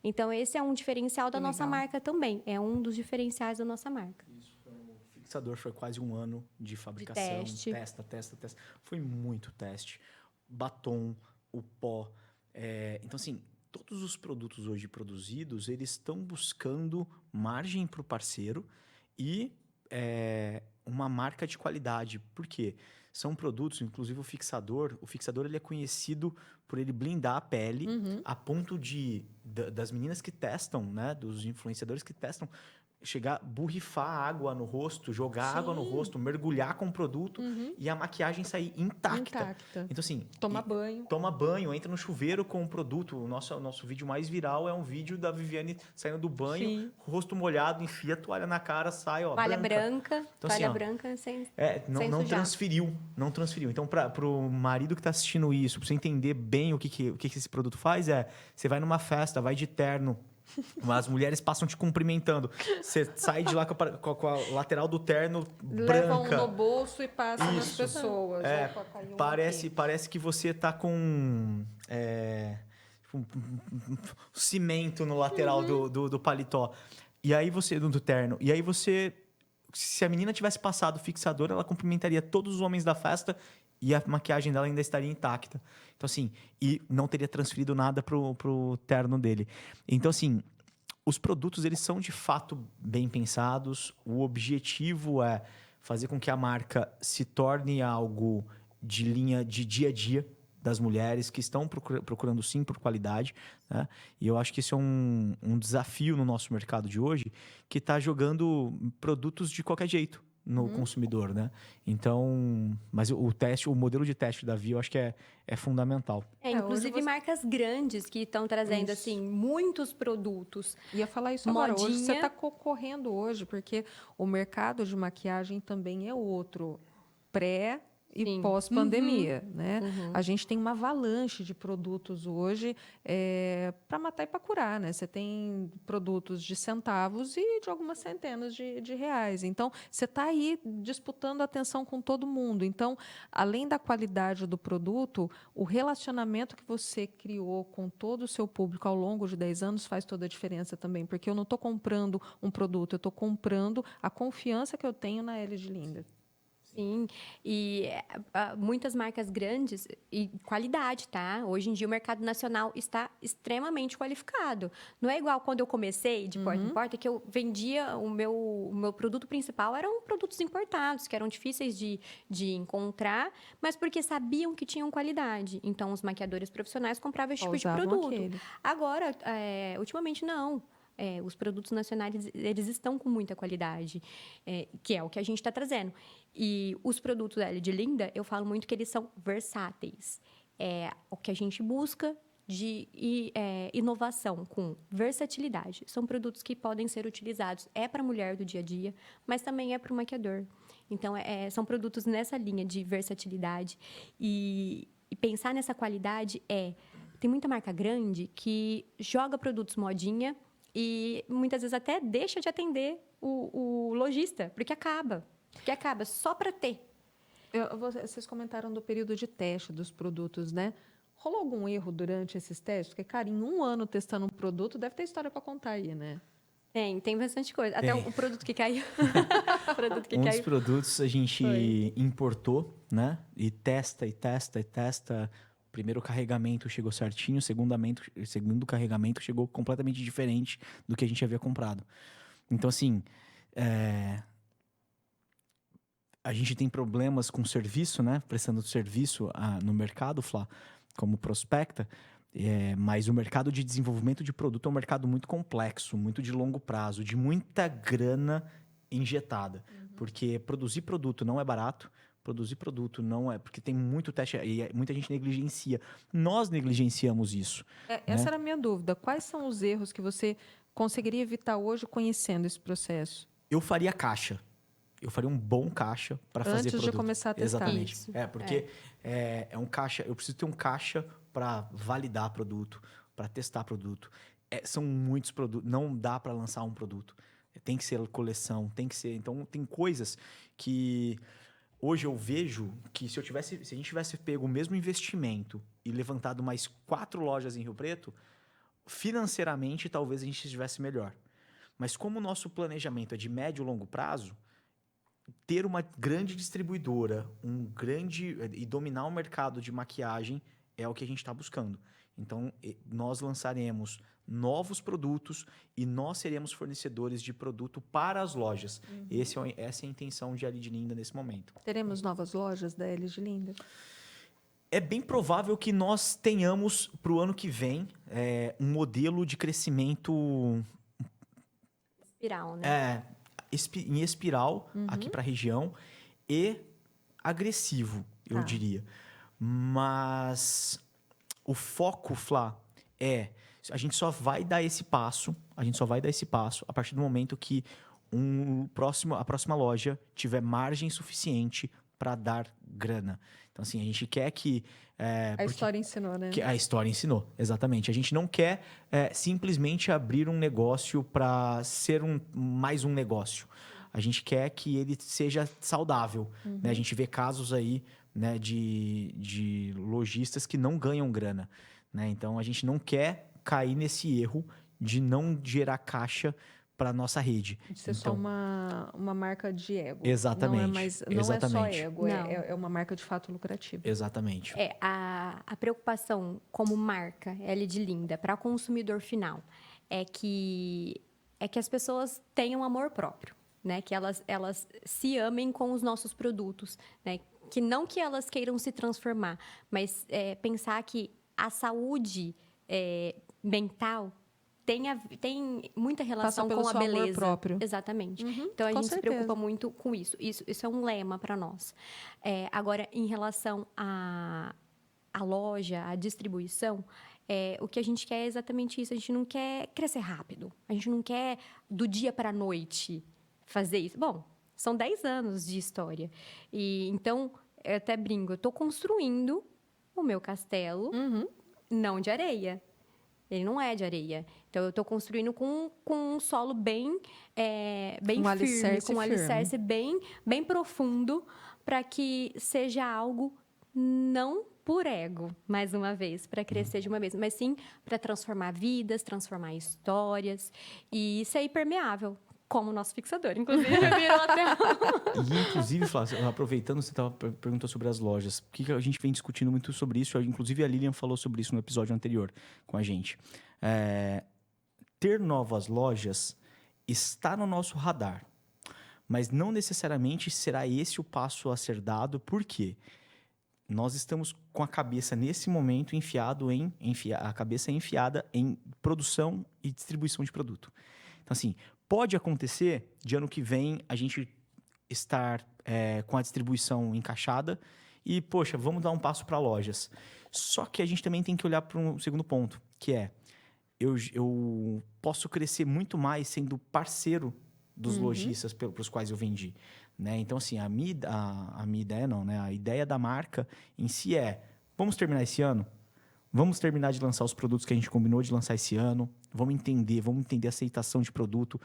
Speaker 2: Então, esse é um diferencial da nossa marca também. É um dos diferenciais da nossa marca.
Speaker 3: Isso foi o fixador, foi quase 1 ano de fabricação.
Speaker 2: teste.
Speaker 3: Testa. Foi muito teste. Batom, o pó. Então, assim, todos os produtos hoje produzidos, eles estão buscando margem para o parceiro e uma marca de qualidade. Por quê? São produtos, inclusive o fixador ele é conhecido por ele blindar a pele a ponto das meninas que testam, né, dos influenciadores que testam, chegar, borrifar água no rosto, jogar água no rosto, mergulhar com o produto e a maquiagem sair intacta. Então, assim... Toma banho, entra no chuveiro com o produto. O nosso vídeo mais viral é um vídeo da Viviane saindo do banho, rosto molhado, enfia a toalha na cara, sai, ó,
Speaker 2: Toalha branca.
Speaker 3: Então,
Speaker 2: toalha
Speaker 3: assim,
Speaker 2: branca sem
Speaker 3: não
Speaker 2: sujar.
Speaker 3: Não transferiu. Então, pro marido que tá assistindo isso, pra você entender bem o que esse produto faz, você vai numa festa, vai de terno, as mulheres passam te cumprimentando. Você sai de lá com a lateral do terno
Speaker 1: Levam
Speaker 3: branca.
Speaker 1: no bolso e passam nas
Speaker 3: Isso.
Speaker 1: pessoas. Opa, caiu um
Speaker 3: Parece que você tá com cimento no lateral do paletó. E aí do terno. E aí se a menina tivesse passado o fixador, ela cumprimentaria todos os homens da festa e a maquiagem dela ainda estaria intacta. Então, assim, e não teria transferido nada pro terno dele. Então, assim, os produtos, eles são de fato bem pensados. O objetivo é fazer com que a marca se torne algo de linha de dia a dia das mulheres que estão procurando sim por qualidade, né? E eu acho que isso é um desafio no nosso mercado de hoje, que está jogando produtos de qualquer jeito no consumidor, né? Então, mas o modelo de teste da Via, eu acho que é fundamental.
Speaker 2: Inclusive marcas grandes que estão trazendo assim muitos produtos.
Speaker 1: Ia falar isso agora. Hoje você está concorrendo hoje, porque o mercado de maquiagem também é outro. E pós-pandemia, né? A gente tem uma avalanche de produtos hoje para matar e para curar, né? Você tem produtos de centavos e de algumas centenas de reais. Então, você está aí disputando atenção com todo mundo. Então, além da qualidade do produto, o relacionamento que você criou com todo o seu público ao longo de 10 anos faz toda a diferença também, porque eu não estou comprando um produto, eu estou comprando a confiança que eu tenho na L de Linda.
Speaker 2: Sim, e muitas marcas grandes e qualidade, tá? Hoje em dia o mercado nacional está extremamente qualificado. Não é igual quando eu comecei de porta em porta, que eu vendia o meu produto principal eram produtos importados, que eram difíceis de encontrar, mas porque sabiam que tinham qualidade. Então, os maquiadores profissionais compravam esse tipo de produto. Agora, ultimamente, não. Os produtos nacionais, eles estão com muita qualidade, que é o que a gente está trazendo. E os produtos da L de Linda, eu falo muito que eles são versáteis. O que a gente busca de inovação com versatilidade. São produtos que podem ser utilizados, para a mulher do dia a dia, mas também para o maquiador. Então, são produtos nessa linha de versatilidade. E pensar nessa qualidade tem muita marca grande que joga produtos modinha, e muitas vezes até deixa de atender o lojista, porque acaba. Porque acaba, só para ter.
Speaker 1: Vocês comentaram do período de teste dos produtos, né? Rolou algum erro durante esses testes? Porque, cara, em 1 ano testando um produto, deve ter história para contar aí, né?
Speaker 2: Tem bastante coisa. Até o produto que caiu. O produto que
Speaker 3: Dos
Speaker 2: caiu.
Speaker 3: produtos a gente importou, né? E testa. Primeiro carregamento chegou certinho, segundo carregamento chegou completamente diferente do que a gente havia comprado. Então, assim, a gente tem problemas com serviço, né? Prestando serviço no mercado, Flá, como prospecta. Mas o mercado de desenvolvimento de produto é um mercado muito complexo, muito de longo prazo, de muita grana injetada. Porque produzir produto não é barato, produzir produto não é... Porque tem muito teste e muita gente negligencia. Nós negligenciamos isso.
Speaker 1: Essa era a minha dúvida. Quais são os erros que você conseguiria evitar hoje conhecendo esse processo?
Speaker 3: Eu faria caixa. Eu faria um bom caixa para fazer produto.
Speaker 1: Antes de começar a testar.
Speaker 3: Exatamente.
Speaker 2: Isso.
Speaker 3: Porque é um caixa... Eu preciso ter um caixa para validar produto, para testar produto. São muitos produtos. Não dá para lançar um produto. Tem que ser coleção, tem que ser... Então, tem coisas que... Hoje eu vejo que se a gente tivesse pego o mesmo investimento e levantado mais 4 lojas em Rio Preto, financeiramente talvez a gente estivesse melhor. Mas como o nosso planejamento é de médio e longo prazo, ter uma grande distribuidora, e dominar o mercado de maquiagem é o que a gente está buscando. Então, nós lançaremos novos produtos e nós seremos fornecedores de produto para as lojas. Essa é a intenção de Ali de Linda nesse momento.
Speaker 1: Teremos novas lojas da Ali de Linda?
Speaker 3: É bem provável que nós tenhamos, para o ano que vem, um modelo de crescimento...
Speaker 2: Espiral, né?
Speaker 3: Em espiral, aqui para a região, e agressivo, eu diria. Mas o foco, Flá, a gente só vai dar esse passo a partir do momento que a próxima loja tiver margem suficiente para dar grana. Então, assim, a gente quer que...
Speaker 1: A história ensinou, né?
Speaker 3: A história ensinou, exatamente. A gente não quer simplesmente abrir um negócio para ser mais um negócio. A gente quer que ele seja saudável. Né? A gente vê casos aí, né, de lojistas que não ganham grana. Né? Então, a gente não quer cair nesse erro de não gerar caixa para nossa rede.
Speaker 1: De ser só uma marca de ego.
Speaker 3: Exatamente.
Speaker 1: Não é só ego,
Speaker 2: Não.
Speaker 1: é uma marca de fato lucrativa.
Speaker 3: Exatamente.
Speaker 2: A preocupação como marca L de Linda para o consumidor final é que as pessoas tenham amor próprio, né? Que elas se amem com os nossos produtos, né? Que não que elas queiram se transformar, mas pensar que a saúde mental tem muita relação com a beleza.
Speaker 1: Amor próprio.
Speaker 2: Exatamente. Então, a gente se preocupa muito com isso. Isso é um lema para nós. Agora, em relação à loja, à distribuição, o que a gente quer é exatamente isso. A gente não quer crescer rápido. A gente não quer, do dia para a noite, fazer isso. Bom, são 10 anos de história. E, então, eu até brinco, eu estou construindo o meu castelo, não de areia. Ele não é de areia. Então, eu estou construindo com um solo bem firme, com um alicerce bem profundo, para que seja algo não por ego, mais uma vez, para crescer de uma vez, mas sim para transformar vidas, transformar histórias e ser impermeável, como o nosso fixador, inclusive, virou até...
Speaker 3: E, inclusive, Flávio, aproveitando, você perguntou sobre as lojas. Por que a gente vem discutindo muito sobre isso? Inclusive, a Lilian falou sobre isso no episódio anterior com a gente. Ter novas lojas está no nosso radar, mas não necessariamente será esse o passo a ser dado. Por quê? Nós estamos com a cabeça, nesse momento, enfiada em produção e distribuição de produto. Então, assim, pode acontecer de ano que vem a gente estar com a distribuição encaixada e, poxa, vamos dar um passo para lojas. Só que a gente também tem que olhar para um segundo ponto, que eu posso crescer muito mais sendo parceiro dos lojistas pelos quais eu vendi. Né? Então, assim, a minha ideia não, né? A ideia da marca em si vamos terminar esse ano? Vamos terminar de lançar os produtos que a gente combinou de lançar esse ano. Vamos entender a aceitação de produto.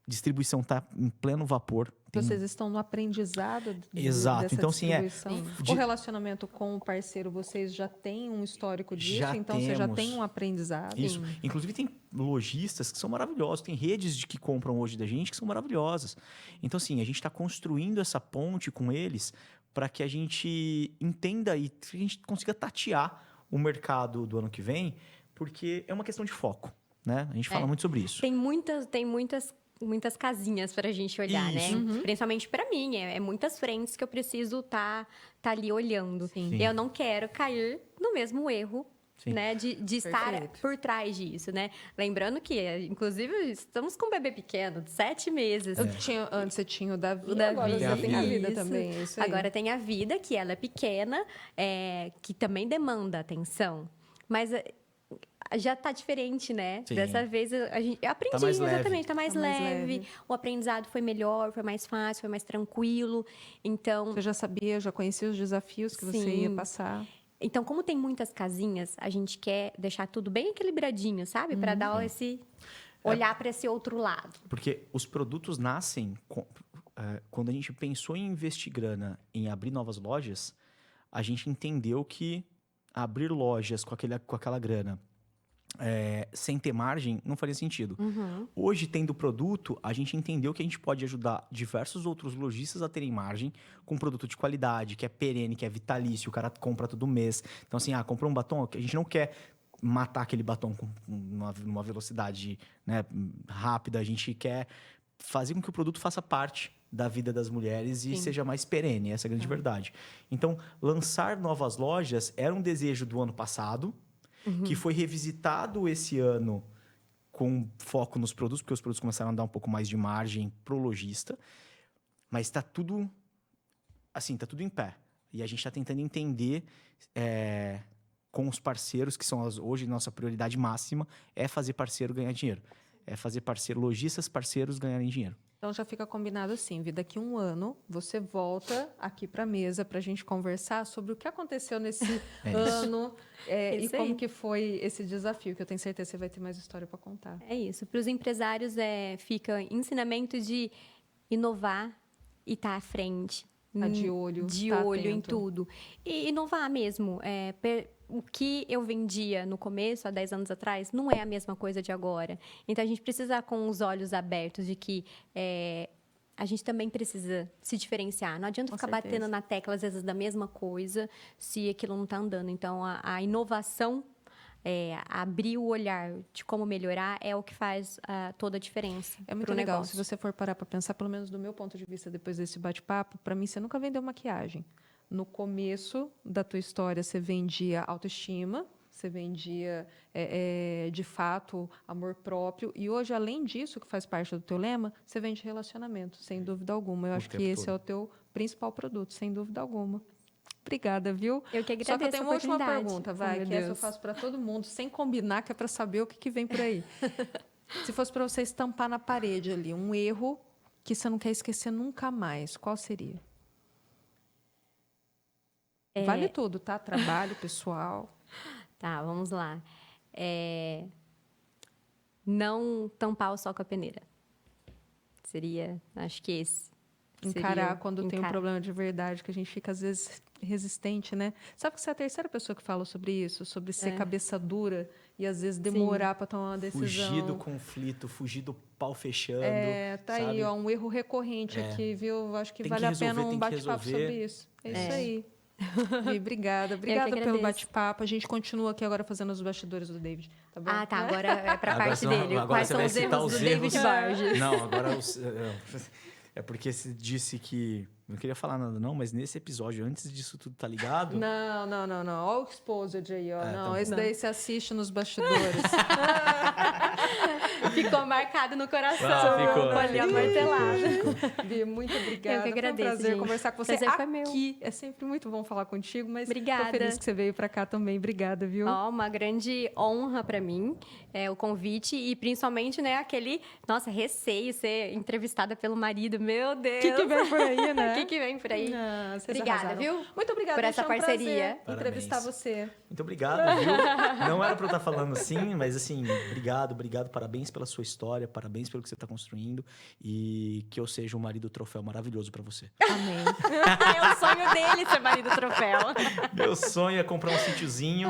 Speaker 3: Distribuição está em pleno vapor.
Speaker 1: Vocês estão no aprendizado
Speaker 3: Exato.
Speaker 1: dessa
Speaker 3: Então, assim,
Speaker 1: distribuição? O relacionamento com o parceiro, vocês já têm um histórico disso?
Speaker 3: Já
Speaker 1: Então, você já
Speaker 3: temos.
Speaker 1: tem um aprendizado?
Speaker 3: Isso. Inclusive, tem lojistas que são maravilhosos. Tem redes que compram hoje da gente que são maravilhosas. Então, assim, a gente está construindo essa ponte com eles para que a gente entenda e que a gente consiga tatear o mercado do ano que vem, porque é uma questão de foco, né? A gente fala muito sobre isso.
Speaker 2: Tem muitas casinhas para a gente olhar,
Speaker 3: Isso.
Speaker 2: né? Principalmente para mim, é muitas frentes que eu preciso tá ali olhando.
Speaker 1: Sim.
Speaker 2: E eu não quero cair no mesmo erro,
Speaker 3: Sim.
Speaker 2: né? De estar
Speaker 1: Perfeito.
Speaker 2: por trás disso, né? Lembrando que, inclusive, estamos com um bebê pequeno, de 7 meses.
Speaker 1: Antes você tinha o Davi,
Speaker 2: O Davi,
Speaker 1: agora você tem a vida
Speaker 2: isso.
Speaker 1: também. É isso aí.
Speaker 2: Agora tem a vida, que ela é pequena, que também demanda atenção. Mas já está diferente, né?
Speaker 3: Sim.
Speaker 2: Dessa vez eu aprendi,
Speaker 3: mais leve.
Speaker 2: exatamente, está mais
Speaker 1: Tá mais
Speaker 2: leve.
Speaker 1: leve.
Speaker 2: O aprendizado foi melhor, foi mais fácil, foi mais tranquilo. Então,
Speaker 1: Você já sabia, já conhecia os desafios que você
Speaker 2: Sim.
Speaker 1: ia passar?
Speaker 2: então, como tem muitas casinhas, a gente quer deixar tudo bem equilibradinho, sabe? Para dar esse olhar para esse outro lado.
Speaker 3: Porque os produtos nascem... quando a gente pensou em investir grana em abrir novas lojas, a gente entendeu que abrir lojas com aquela grana sem ter margem não faria sentido. Hoje, tendo produto, a gente entendeu que a gente pode ajudar diversos outros lojistas a terem margem com produto de qualidade, que é perene, que é vitalício, o cara compra todo mês. Então, assim, comprou um batom, a gente não quer matar aquele batom numa velocidade, né, rápida, a gente quer fazer com que o produto faça parte da vida das mulheres e seja mais perene, essa é a grande verdade. Então, lançar novas lojas era um desejo do ano passado, que foi revisitado esse ano com foco nos produtos, porque os produtos começaram a dar um pouco mais de margem pro lojista, mas está tudo assim, tá tudo em pé. E a gente está tentando entender com os parceiros, que são hoje nossa prioridade máxima, é fazer parceiro ganhar dinheiro. É fazer lojistas parceiros ganharem dinheiro.
Speaker 1: Então já fica combinado assim, Vi, daqui 1 ano você volta aqui para a mesa para a gente conversar sobre o que aconteceu nesse ano e
Speaker 2: Isso
Speaker 1: como
Speaker 2: aí.
Speaker 1: que foi esse desafio, que eu tenho certeza que você vai ter mais história para contar.
Speaker 2: É isso. Para os empresários, fica ensinamento de inovar e estar à frente.
Speaker 1: Tá de olho,
Speaker 2: De
Speaker 1: tá
Speaker 2: olho em
Speaker 1: atento.
Speaker 2: tudo. E inovar mesmo. O que eu vendia no começo, há 10 anos atrás, não é a mesma coisa de agora. Então, a gente precisa com os olhos abertos de que a gente também precisa se diferenciar. Não adianta
Speaker 1: Com
Speaker 2: ficar
Speaker 1: certeza.
Speaker 2: batendo na tecla, às vezes, da mesma coisa, se aquilo não está andando. Então, a inovação, abrir o olhar de como melhorar, é o que faz toda a diferença.
Speaker 1: É muito
Speaker 2: pro
Speaker 1: legal.
Speaker 2: negócio.
Speaker 1: Se você for parar para pensar, pelo menos do meu ponto de vista, depois desse bate-papo, para mim, você nunca vendeu maquiagem. No começo da tua história, você vendia autoestima, você vendia, de fato, amor próprio. E hoje, além disso, que faz parte do teu lema, você vende relacionamento, sem dúvida alguma. Eu acho que
Speaker 3: tempo
Speaker 1: esse
Speaker 3: todo.
Speaker 1: é o teu principal produto, sem dúvida alguma. Obrigada, viu?
Speaker 2: Eu que agradeço
Speaker 1: Só que eu tenho
Speaker 2: a
Speaker 1: uma última
Speaker 2: oportunidade.
Speaker 1: pergunta,
Speaker 2: Oh,
Speaker 1: vai,
Speaker 2: meu
Speaker 1: que essa eu
Speaker 2: Deus.
Speaker 1: faço para todo mundo, sem combinar, que é para saber o que vem por aí. Se fosse para você estampar na parede ali um erro que você não quer esquecer nunca mais, qual seria? Vale tudo, tá? Trabalho, pessoal.
Speaker 2: Tá, vamos lá. Não tampar o sol com a peneira. Seria, acho que esse.
Speaker 1: Encarar
Speaker 2: seria
Speaker 1: quando tem um problema de verdade, que a gente fica, às vezes, resistente, né? Sabe que você é a terceira pessoa que fala sobre isso? Sobre ser cabeça dura e, às vezes, demorar para tomar uma decisão.
Speaker 3: Fugir do conflito, fugir do pau fechando.
Speaker 1: Tá
Speaker 3: sabe?
Speaker 1: aí, ó, um erro recorrente aqui, viu? Acho que
Speaker 3: Tem
Speaker 1: vale
Speaker 3: que
Speaker 1: a pena
Speaker 3: resolver, tem
Speaker 1: um
Speaker 3: que
Speaker 1: bate-papo
Speaker 3: resolver.
Speaker 1: sobre isso. É isso aí. Vi, obrigada.
Speaker 2: que
Speaker 1: Obrigada pelo
Speaker 2: agradeço.
Speaker 1: bate-papo. A gente continua aqui agora fazendo os bastidores do David, tá bom?
Speaker 2: Ah, tá. Agora é pra
Speaker 3: Agora
Speaker 2: parte
Speaker 3: você-
Speaker 2: dele.
Speaker 3: agora
Speaker 2: Quais
Speaker 3: você
Speaker 2: são
Speaker 3: vai
Speaker 2: os
Speaker 3: citar
Speaker 2: erros
Speaker 3: os
Speaker 2: do David
Speaker 3: erros.
Speaker 2: Barge?
Speaker 3: Não, agora é porque você disse que... Não queria falar nada não, mas nesse episódio, antes disso tudo tá ligado...
Speaker 1: Não. Olha o exposed aí, ó. Não,
Speaker 3: então-
Speaker 1: esse daí você assiste nos bastidores.
Speaker 2: Ficou marcado no coração.
Speaker 4: Ficou.
Speaker 2: Ali a martelada.
Speaker 1: Vi, muito obrigada.
Speaker 2: Eu que agradeço,
Speaker 1: Foi um prazer
Speaker 2: gente.
Speaker 1: conversar com você
Speaker 2: Prazer foi meu.
Speaker 1: aqui. É sempre muito bom falar contigo, mas
Speaker 2: Obrigada.
Speaker 1: tô feliz que você veio para cá também. Obrigada, viu?
Speaker 2: Ó, uma grande honra para mim, o convite e principalmente, né, aquele, nossa, receio ser entrevistada pelo marido, meu Deus.
Speaker 1: O que vem por aí, né?
Speaker 2: O que vem por aí?
Speaker 1: Ah, vocês
Speaker 2: Obrigada,
Speaker 1: arrasaram.
Speaker 2: viu?
Speaker 1: Muito obrigada
Speaker 2: Por essa
Speaker 1: Michel, um
Speaker 2: parceria.
Speaker 1: prazer entrevistar
Speaker 4: Parabéns.
Speaker 1: você.
Speaker 4: Muito obrigado, viu? Não era pra eu estar falando assim, mas assim, obrigado, parabéns pela sua história, parabéns pelo que você está construindo e que eu seja um marido troféu maravilhoso pra você.
Speaker 1: Amém.
Speaker 2: É o sonho dele ser marido troféu.
Speaker 4: Meu sonho é comprar um sítiozinho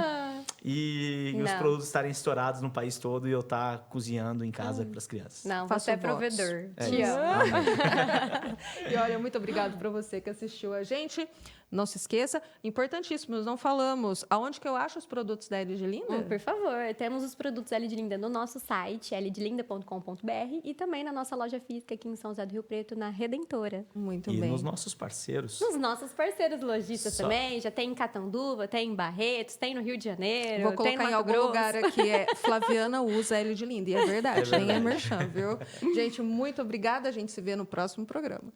Speaker 4: e os
Speaker 2: Não.
Speaker 4: produtos estarem estourados no país todo e eu estar cozinhando em casa pras crianças.
Speaker 2: Não,
Speaker 1: Faço
Speaker 2: você é
Speaker 1: votos.
Speaker 2: provedor.
Speaker 4: É
Speaker 2: Te
Speaker 4: isso.
Speaker 2: amo.
Speaker 1: E olha, muito obrigado para você que assistiu a gente. Não se esqueça, importantíssimo, nós não falamos. Aonde que eu acho os produtos da L de Linda?
Speaker 2: Por favor, temos os produtos L de Linda no nosso site, ldlinda.com.br e também na nossa loja física aqui em São José do Rio Preto, na Redentora.
Speaker 1: Muito
Speaker 4: E
Speaker 1: bem.
Speaker 4: nos nossos parceiros.
Speaker 2: Nos nossos parceiros lojistas
Speaker 4: Só.
Speaker 2: também, já tem em Catanduva, tem em Barretos, tem no Rio de Janeiro,
Speaker 1: Vou
Speaker 2: tem
Speaker 1: colocar
Speaker 2: no
Speaker 1: em
Speaker 2: Mato
Speaker 1: algum
Speaker 2: Grosso.
Speaker 1: lugar aqui, Flaviana usa L de Linda. E é verdade, nem é merchan, viu? Gente, muito obrigada. A gente se vê no próximo programa.